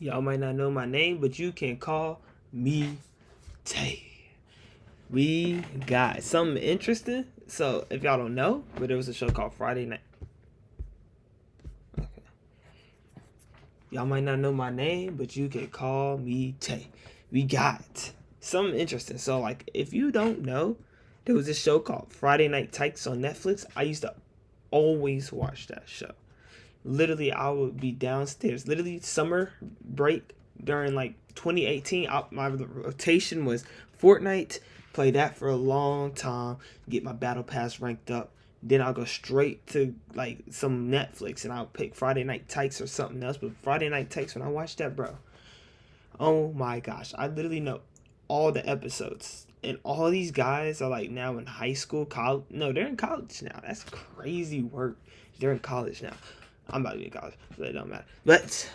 Y'all might not know my name, but you can call me Tay. We got something interesting. So if y'all don't know, but there was a show called Friday Night. Okay. Y'all might not know my name, but you can call me Tay. We got something interesting. So like, if you don't know, there was this show called Friday Night Tykes on Netflix. I used to always watch that show. Literally, I would be downstairs. Literally, summer break during like 2018. My rotation was Fortnite. Play that for a long time. Get my battle pass ranked up. Then I'll go straight to like some Netflix and I'll pick Friday Night Tykes or something else. But Friday Night Tykes, when I watch that, bro, oh my gosh, I literally know all the episodes. And all these guys are like now in high school, college. No, they're in college now. That's crazy work. They're in college now. I'm about to be in college, so it don't matter. But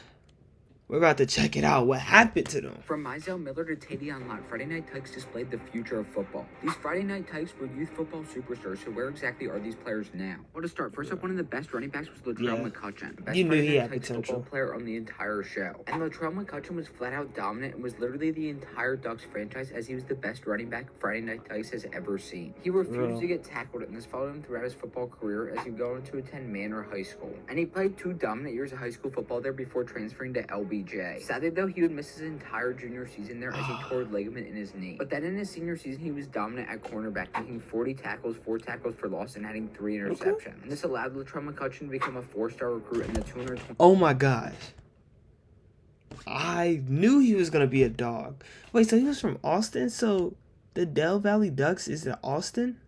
we're about to check it out. What happened to them? From Mizell Miller to Tavion Lott, Friday Night Tykes displayed the future of football. These Friday Night Tykes were youth football superstars, so where exactly are these players now? Well, to start, first up, one of the best running backs was Latrell McCutcheon. Best You knew Friday he Night had Tykes potential. football player on the entire show. And Latrell McCutcheon was flat out dominant and was literally the entire Ducks franchise, as he was the best running back Friday Night Tykes has ever seen. He refused to get tackled, and this followed him throughout his football career as he would go on to attend Manor High School. And he played 2 dominant years of high school football there before transferring to LBJ. Sadly though, he would miss his entire junior season there as he tore a ligament in his knee. But then in his senior season, he was dominant at cornerback, making 40 tackles, 4 tackles for loss, and adding 3 interceptions. Okay. And this allowed Latrell McCutcheon to become a 4-star recruit in the 220. Oh my gosh. I knew he was going to be a dog. Wait, so he was from Austin? So the Del Valley Ducks is in Austin?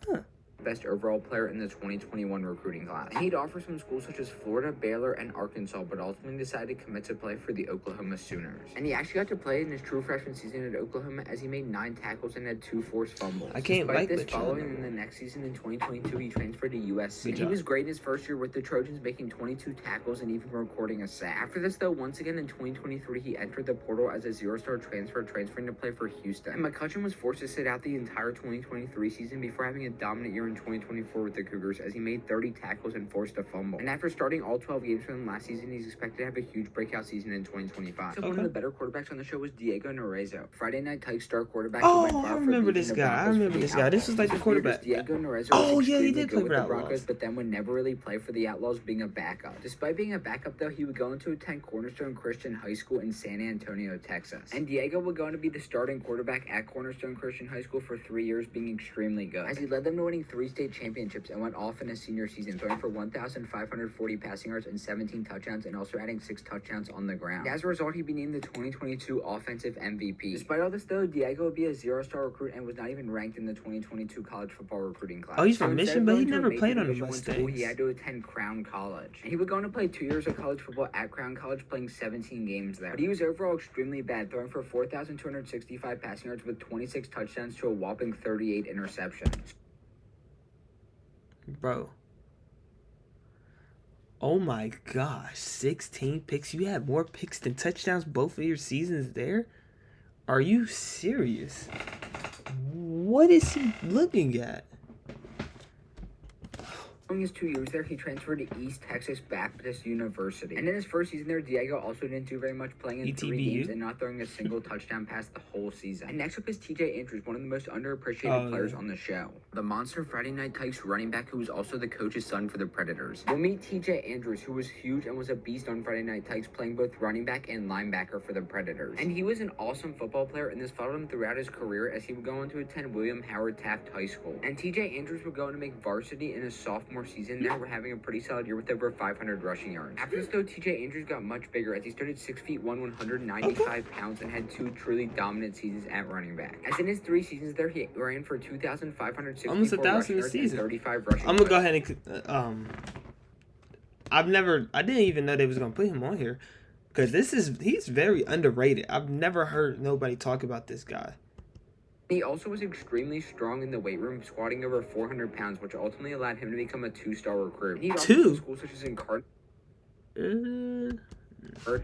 Huh. Best overall player in the 2021 recruiting class. And he'd offer some schools such as Florida, Baylor, and Arkansas, but ultimately decided to commit to play for the Oklahoma Sooners. And he actually got to play in his true freshman season at Oklahoma as he made 9 tackles and had 2 forced fumbles. I can't Despite like this, the following in the next season in 2022, he transferred to USC. He was great in his first year with the Trojans, making 22 tackles and even recording a sack. After this, though, once again in 2023, he entered the portal as a 0-star transfer, transferring to play for Houston. And McCutcheon was forced to sit out the entire 2023 season before having a dominant year in 2024 with the Cougars, as he made 30 tackles and forced a fumble. And after starting all 12 games for them last season, he's expected to have a huge breakout season in 2025. So one of the better quarterbacks on the show was Diego Narezo, Friday Night Tykes star quarterback. Oh, I remember this guy. This was like the quarterback. Diego Narezo was yeah, he did play for the Broncos, but then would never really play for the Outlaws, being a backup. Despite being a backup, though, he would go on to attend Cornerstone Christian High School in San Antonio, Texas. And Diego would go on to be the starting quarterback at Cornerstone Christian High School for 3 years, being extremely good, as he led them to winning 3 state championships and went off in his senior season, throwing for 1,540 passing yards and 17 touchdowns, and also adding 6 touchdowns on the ground. And as a result, he'd be named the 2022 Offensive MVP. Despite all this, though, Diego would be a 0-star recruit and was not even ranked in the 2022 college football recruiting class. Oh, he's from Mission, but he never played on the Mustangs. Mustangs. He had to attend Crown College. And he would go on to play 2 years of college football at Crown College, playing 17 games there. But he was overall extremely bad, throwing for 4,265 passing yards with 26 touchdowns to a whopping 38 interceptions. Bro. Oh my gosh, 16 picks. You had more picks than touchdowns both of your seasons there? Are you serious? What is he looking at? During his 2 years there, he transferred to East Texas Baptist University. And in his first season there, Diego also didn't do very much, playing in 3 games and not throwing a single touchdown pass the whole season. And next up is TJ Andrews, one of the most underappreciated players on the show. The monster Friday Night Tykes running back who was also the coach's son for the Predators. We'll meet TJ Andrews, who was huge and was a beast on Friday Night Tykes, playing both running back and linebacker for the Predators. And he was an awesome football player, and this followed him throughout his career as he would go on to attend William Howard Taft High School. And TJ Andrews would go on to make varsity in his sophomore season there, we're having a pretty solid year with over 500 rushing yards. After this, though, TJ Andrews got much bigger as he started 6 feet 1, 195 pounds, and had 2 truly dominant seasons at running back. As in his 3 seasons there, he ran for 2,564 almost 1,000 rushing yards and 35 rushing I'm gonna go ahead and I didn't even know they was gonna put him on here, because he's very underrated. I've never heard nobody talk about this guy. He also was extremely strong in the weight room, squatting over 400 pounds, which ultimately allowed him to become a 2-star recruit. He also went to schools such as in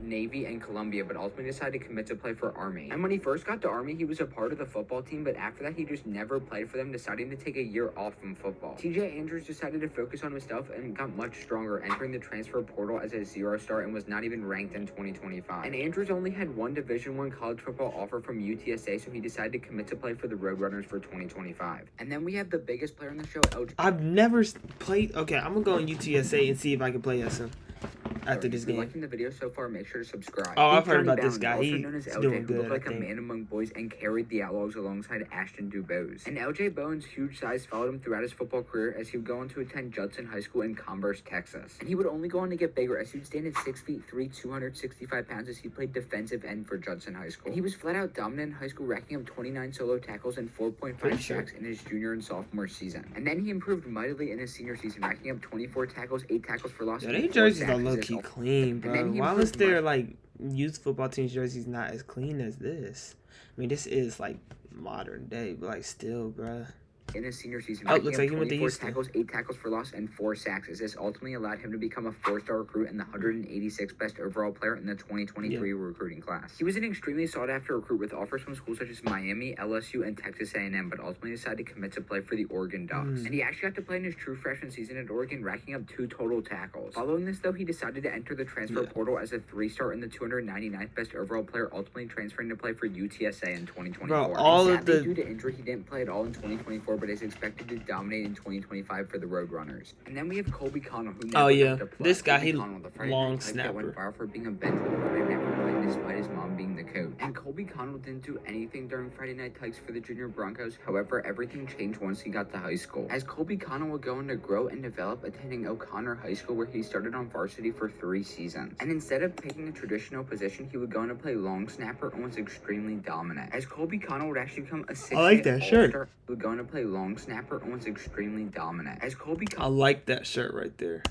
Navy, and Columbia, but ultimately decided to commit to play for Army. And when he first got to Army, he was a part of the football team, but after that, he just never played for them, deciding to take a year off from football. TJ Andrews decided to focus on himself and got much stronger, entering the transfer portal as a 0-star and was not even ranked in 2025. And Andrews only had one Division I college football offer from UTSA, so he decided to commit to play for the Roadrunners for 2025. And then we have the biggest player in the show, LJ. I've never played. Okay, I'm gonna go on UTSA and see if I can play as him after this If you're game. liking the video so far, make sure to subscribe. Oh, I've heard Johnny about this Bowden, guy. also He's known as LJ, doing who looked good, like I a think. man among boys and carried the Outlaws alongside Ashton Dubose. And LJ Bowen's huge size followed him throughout his football career as he would go on to attend Judson High School in Converse, Texas. And he would only go on to get bigger as he would stand at 6'3", 265 pounds as he played defensive end for Judson High School. And he was flat out dominant in high school, racking up 29 solo tackles and 4.5 sacks in his junior and sophomore season. And then he improved mightily in his senior season, racking up 24 tackles, 8 tackles for loss. Yo, and they 4 jerseys sacks are as low his key all- clean, bro. then he Why improved was their like youth football team's jerseys not as clean as this? I mean, this is like modern day, but like still, bro. in his senior season, Oh, racking looks up like he went to 24 Houston. tackles, 8 tackles for loss, and 4 sacks, as this ultimately allowed him to become a 4-star recruit and the 186th best overall player in the 2023 recruiting class. He was an extremely sought-after recruit with offers from schools such as Miami, LSU, and Texas A&M, but ultimately decided to commit to play for the Oregon Ducks. And he actually got to play in his true freshman season at Oregon, racking up 2 total tackles. Following this, though, he decided to enter the transfer portal as a 3-star and the 299th best overall player, ultimately transferring to play for UTSA in 2024. Bro, all and of sadly, the due to injury, he didn't play at all in 2024, but is expected to dominate in 2025 for the Roadrunners. And then we have Colby Connell, who never got to play. This guy, Colby he Connell, the Friday long Night Tykes that went snapper. viral for being a bench warmer and never played despite his mom being the coach. And Colby Connell didn't do anything during Friday Night Tykes for the Junior Broncos. However, everything changed once he got to high school, as Colby Connell would go on to grow and develop, attending O'Connor High School, where he started on varsity for 3 seasons. And instead of picking a traditional position, he would go on to play long snapper and was extremely dominant, as Colby Connell would actually become a 6'8" I like that shirt. All-star. He would go on to play long snapper and was extremely dominant, as Colby I Connell like that shirt right there.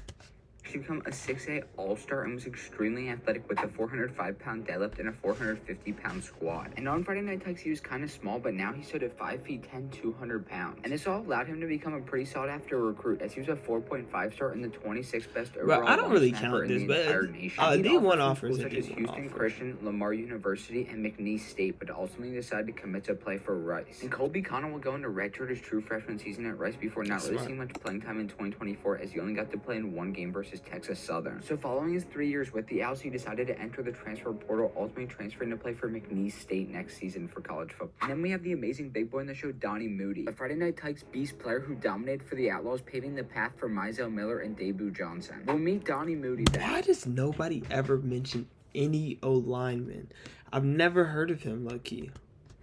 She became a 6'8" all-star and was extremely athletic with a 405-pound deadlift and a 450-pound squat. And on Friday Night Tykes, he was kind of small, but now he stood at 5 feet 10, 200 pounds. And this all allowed him to become a pretty sought-after recruit, as he was a 4.5 star and the 26th best overall. I don't really snapper count in this, the but entire nation. they He won offers offers. from schools such as Houston Christian, Lamar University, and McNeese State, but ultimately decided to commit to play for Rice. And Colby Connell will go into redshirt his true freshman season at Rice before not really seeing much playing time in 2024, as he only got to play in 1 game versus Texas Southern. So following his 3 years with the Owls, he decided to enter the transfer portal, ultimately transferring to play for McNeese State next season for college football. And then we have the amazing big boy in the show, Donnie Moody, a Friday Night Tykes beast player who dominated for the Outlaws, paving the path for Mizell Miller and Debu Johnson. We'll meet Donnie Moody then. Why does nobody ever mention any O-lineman? I've never heard of him, low-key.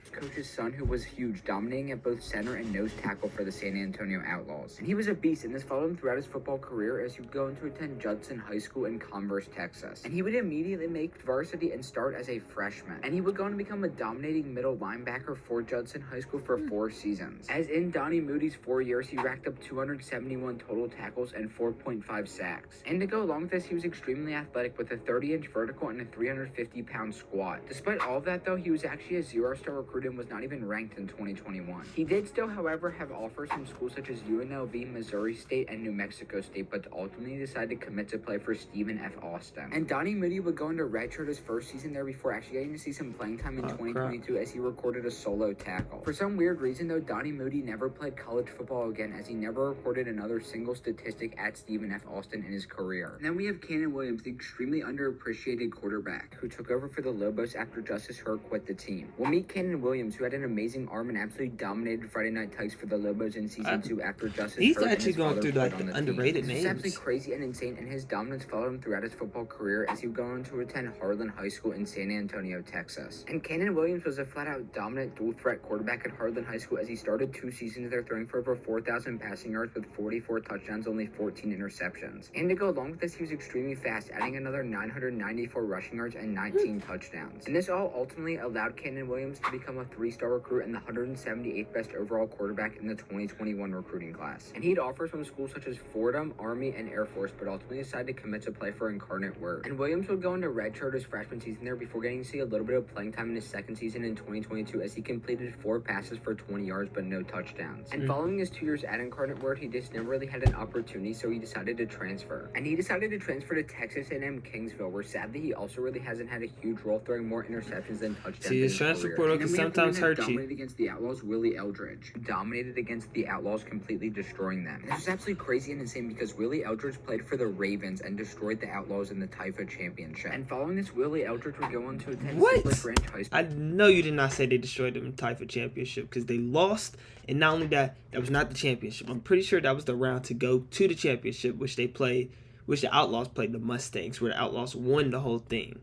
Coach's son, who was huge, dominating at both center and nose tackle for the San Antonio Outlaws. And he was a beast, and this followed him throughout his football career, as he would go on to attend Judson High School in Converse, Texas. And he would immediately make varsity and start as a freshman. And he would go on to become a dominating middle linebacker for Judson High School for 4 seasons. As in Donnie Moody's 4 years, he racked up 271 total tackles and 4.5 sacks. And to go along with this, he was extremely athletic with a 30-inch vertical and a 350-pound squat. Despite all of that, though, he was actually a 0-star recruit and was not even ranked in 2021. He did still, however, have offers from schools such as UNLV, Missouri State, and New Mexico State, but ultimately decided to commit to play for Stephen F. Austin. And Donnie Moody would go into redshirt his first season there before actually getting to see some playing time in 2022 as he recorded a solo tackle. For some weird reason, though, Donnie Moody never played college football again, as he never recorded another single statistic at Stephen F. Austin in his career. And then we have Cannon Williams, the extremely underappreciated quarterback who took over for the Lobos after Justice Hurt quit the team. We'll meet Cannon Williams, who had an amazing arm and absolutely dominated Friday Night Tykes for the Lobos in season 2 after Justice He's Hurt and actually his going father through played like on the the underrated team. names. This is absolutely crazy and insane, and his dominance followed him throughout his football career, as he would go on to attend Harlan High School in San Antonio, Texas. And Cannon Williams was a flat-out dominant dual-threat quarterback at Harlan High School, as he started 2 seasons there throwing for over 4,000 passing yards with 44 touchdowns, only 14 interceptions. And to go along with this, he was extremely fast, adding another 994 rushing yards and 19 touchdowns. And this all ultimately allowed Cannon Williams to become a 3-star recruit and the 178th best overall quarterback in the 2021 recruiting class. And he'd offers from schools such as Fordham, Army, and Air Force, but ultimately decided to commit to play for Incarnate Word. And Williams would go into redshirt his freshman season there before getting to see a little bit of playing time in his second season in 2022 as he completed 4 passes for 20 yards but no touchdowns. And following his 2 years at Incarnate Word, he just never really had an opportunity, so he decided to transfer. And he decided to transfer to Texas A&M Kingsville, where sadly he also really hasn't had a huge role, throwing more interceptions than touchdowns. See, his transfer portal can sometimes hurt you. Dominated against the Outlaws, Willie Eldridge. Dominated against the Outlaws, completely destroying them. And this is absolutely crazy and insane because Willie Eldridge played for the Ravens and destroyed the Outlaws in the Taifa Championship. And following this, Willie Eldridge would go on to attend Branch High School. I know you did not say they destroyed them in the Taifa Championship, because they lost, and not only that, that was not the championship. I'm pretty sure that was the round to go to the championship, which they played, which the Outlaws played the Mustangs, where the Outlaws won the whole thing.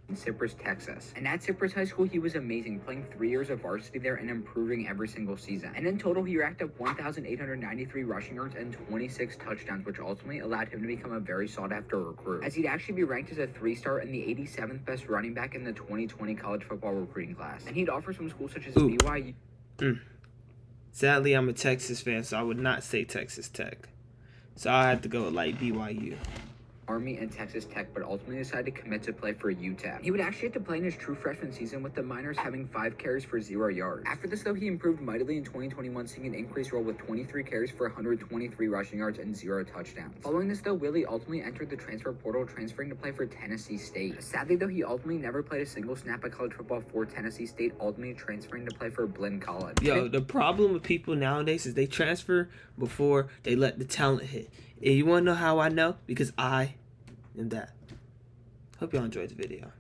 In Cypress, Texas. And at Cypress High School, he was amazing, playing 3 years of varsity there and improving every single season. And in total, he racked up 1,893 rushing yards and 26 touchdowns, which ultimately allowed him to become a very sought-after recruit, as he'd actually be ranked as a 3-star and the 87th best running back in the 2020 college football recruiting class. And he'd offer from schools such as BYU. Sadly, I'm a Texas fan, so I would not say Texas Tech. So I had to go with like BYU. Army, and Texas Tech, but ultimately decided to commit to play for UTEP. He would actually have to play in his true freshman season, with the Miners having 5 carries for 0 yards. After this, though, he improved mightily in 2021, seeing an increased role with 23 carries for 123 rushing yards and 0 touchdowns. Following this, though, Willie ultimately entered the transfer portal, transferring to play for Tennessee State. Sadly, though, he ultimately never played a single snap at college football for Tennessee State, ultimately transferring to play for Blinn College. Yo, the problem with people nowadays is they transfer before they let the talent hit. And you want to know how I know? Because I am that. Hope y'all enjoyed the video.